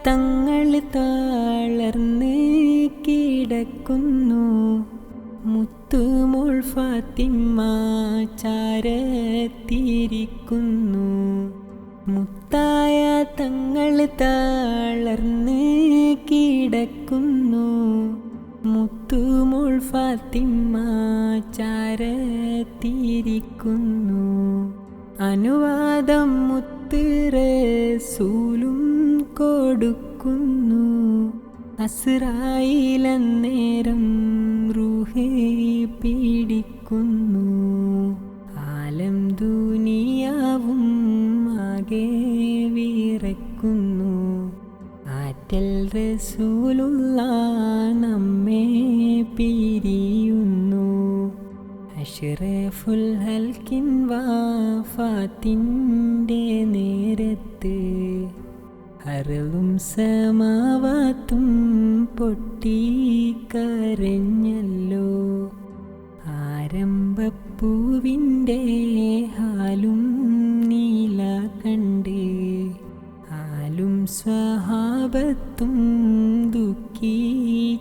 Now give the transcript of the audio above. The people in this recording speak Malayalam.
തങ്ങൾ താളർന്ന് കിടക്കുന്നു. മുത്തുമോൾ ഫാത്തിമ ചാരത്തിരിക്കുന്നു. മുത്തായ തങ്ങൾ താളർന്ന് കിടക്കുന്നു. മുത്തുമോൾ ഫാത്തിമ ചാരത്തിരിക്കുന്നു. അനുവാദം മുത്ത് റസൂലും കൊടുക്കുന്നു. അസ്രായീലന്നേരം റൂഹ് പിടിക്കുന്നു. ആലം ദുനിയാവും ആകെ വിറക്കുന്നു. ആറ്റൽ റസൂലുള്ള നമ്മെ പിരിയുന്നു. അഷ്റഫുൽ ഹൽക്കിൻ വഫാത്തിൻ്റെ നേരത്ത് അർളും സമാവാത്തും പൊട്ടിക്കരഞ്ഞല്ലോ. ആരംഭപ്പൂവിൻ്റെ ഹാലും നീല കണ്ട് ആലും സ്വഹാബത്തും ദുഃഖിച്ചിരിപ്പല്ലോ.